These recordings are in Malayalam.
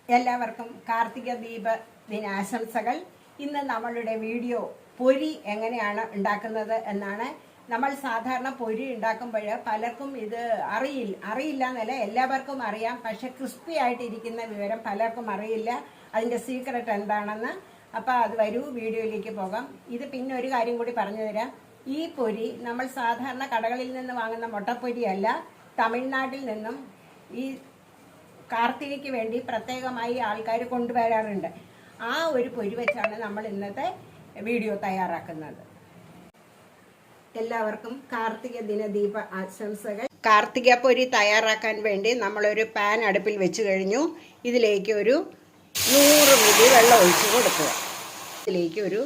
എല്ലാവർക്കും കാർത്തിക ദീപ ദിനാശംസകൾ. ഇന്ന് നമ്മളുടെ വീഡിയോ പൊരി എങ്ങനെയാണ് ഉണ്ടാക്കുന്നത് എന്നാണ്. നമ്മൾ സാധാരണ പൊരി ഉണ്ടാക്കുമ്പോൾ പലർക്കും ഇത് അറിയില്ല എന്നല്ല, എല്ലാവർക്കും അറിയാം. പക്ഷെ ക്രിസ്പി ആയിട്ടിരിക്കുന്ന വിവരം പലർക്കും അറിയില്ല, അതിൻ്റെ സീക്രട്ട് എന്താണെന്ന്. അപ്പോൾ അത് വരൂ, വീഡിയോയിലേക്ക് പോകാം. ഇത് പിന്നെ ഒരു കാര്യം കൂടി പറഞ്ഞു തരാം. ഈ പൊരി നമ്മൾ സാധാരണ കടകളിൽ നിന്ന് വാങ്ങുന്ന മുട്ടപ്പൊരിയല്ല, തമിഴ്നാട്ടിൽ നിന്നും ഈ കാർത്തികയ്ക്ക് വേണ്ടി പ്രത്യേകമായി ആൾക്കാർ കൊണ്ടുവരാറുണ്ട്. ആ ഒരു പൊരി വെച്ചാണ് നമ്മൾ ഇന്നത്തെ വീഡിയോ തയ്യാറാക്കുന്നത്. എല്ലാവർക്കും കാർത്തിക ദിന ദീപ ആശംസകൾ. കാർത്തിക പൊരി തയ്യാറാക്കാൻ വേണ്ടി നമ്മളൊരു പാൻ അടുപ്പിൽ വെച്ച് കഴിഞ്ഞു. ഇതിലേക്ക് ഒരു 100 മില്ലി വെള്ളം ഒഴിച്ച് കൊടുക്കുക. ഇതിലേക്ക് ഒരു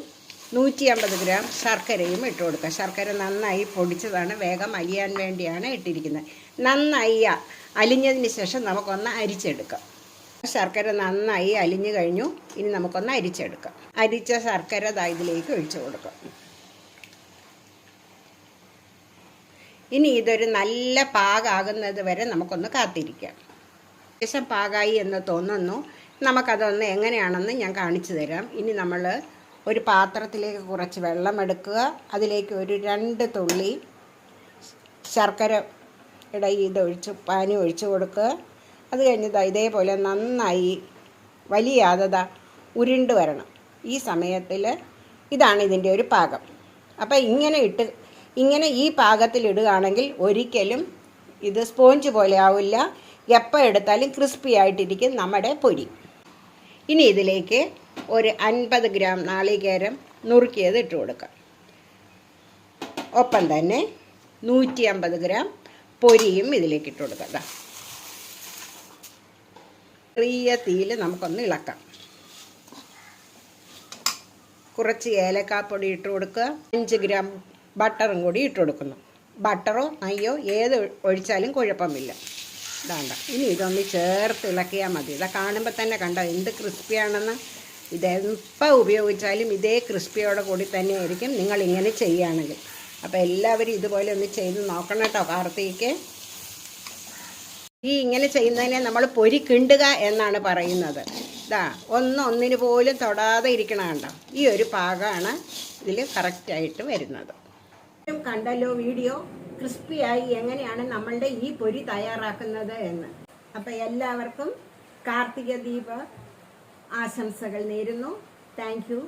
150 ഗ്രാം ശർക്കരയും ഇട്ട് കൊടുക്കുക. ശർക്കര നന്നായി പൊടിച്ചതാണ്, വേഗം അലിയാൻ വേണ്ടിയാണ് ഇട്ടിരിക്കുന്നത്. നന്നായി അലിഞ്ഞതിന് ശേഷം നമുക്കൊന്ന് അരിച്ചെടുക്കാം. ശർക്കര നന്നായി അലിഞ്ഞു കഴിഞ്ഞു. ഇനി നമുക്കൊന്ന് അരിച്ചെടുക്കാം. അരിച്ച ശർക്കര ഇതിലേക്ക് ഒഴിച്ചു കൊടുക്കാം. ഇനി ഇതൊരു നല്ല പാകാകുന്നത് വരെ നമുക്കൊന്ന് കാത്തിരിക്കാം. ശേഷം പാകായി എന്ന് തോന്നുന്നു. നമുക്കതൊന്ന് എങ്ങനെയാണെന്ന് ഞാൻ കാണിച്ചു തരാം. ഇനി നമ്മൾ ഒരു പാത്രത്തിലേക്ക് കുറച്ച് വെള്ളം എടുക്കുക. അതിലേക്ക് ഒരു 2 തുള്ളി ശർക്കര പാനി ഒഴിച്ച് കൊടുക്കുക. അത് കഴിഞ്ഞ് ഇതേപോലെ നന്നായി വലിയാതെ ഉരുണ്ട് വരണം. ഈ സമയത്തിൽ ഇതാണ് ഇതിൻ്റെ ഒരു പാകം. അപ്പം ഇങ്ങനെ ഈ പാകത്തിൽ ഇടുകയാണെങ്കിൽ ഒരിക്കലും ഇത് സ്പോഞ്ച് പോലെ ആവില്ല. എപ്പോൾ എടുത്താലും ക്രിസ്പി ആയിട്ടിരിക്കും നമ്മുടെ പൊരി. ഇനി ഇതിലേക്ക് ഒരു 50 ഗ്രാം നാളികേരം നുറുക്കിയത് ഇട്ട് കൊടുക്കാം. ഒപ്പം തന്നെ 150 ഗ്രാം പൊരിയും ഇതിലേക്ക് ഇട്ട് കൊടുക്കാം. ചെറിയ തീയിൽ നമുക്കൊന്ന് ഇളക്കാം. കുറച്ച് ഏലക്കാപ്പൊടി ഇട്ട് കൊടുക്കുക. 5 ഗ്രാം ബട്ടറും കൂടി ഇട്ട് കൊടുക്കുന്നു. ബട്ടറോ നെയ്യോ ഏത് ഒഴിച്ചാലും കുഴപ്പമില്ല. ഇതാണ്ട, ഇനി ഇതൊന്ന് ചേർത്ത് ഇളക്കിയാൽ മതി. ഇതാ കാണുമ്പോൾ തന്നെ കണ്ടോ എന്ത് ക്രിസ്പിയാണെന്ന്. ഇതെപ്പോൾ ഉപയോഗിച്ചാലും ഇതേ ക്രിസ്പിയോടെ കൂടി തന്നെ ആയിരിക്കും നിങ്ങൾ ഇങ്ങനെ ചെയ്യുകയാണെങ്കിൽ. അപ്പോൾ എല്ലാവരും ഇതുപോലെ ഒന്ന് ചെയ്ത് നോക്കണം കേട്ടോ കാർത്തികയ്ക്ക്. ഇങ്ങനെ ചെയ്യുന്നതിനെ നമ്മൾ പൊരി കിണ്ടുക എന്നാണ് പറയുന്നത്. ഒന്നിന് പോലും തൊടാതെ ഇരിക്കണം കണ്ടോ. ഈ ഒരു പാകമാണ് ഇതിൽ കറക്റ്റായിട്ട് വരുന്നത്. കണ്ടല്ലോ വീഡിയോ, ക്രിസ്പിയായി എങ്ങനെയാണ് നമ്മളുടെ ഈ പൊരി തയ്യാറാക്കുന്നത് എന്ന്. അപ്പോൾ എല്ലാവർക്കും കാർത്തിക ദീപ ആശംസകൾ നേരുന്നു. Thank you.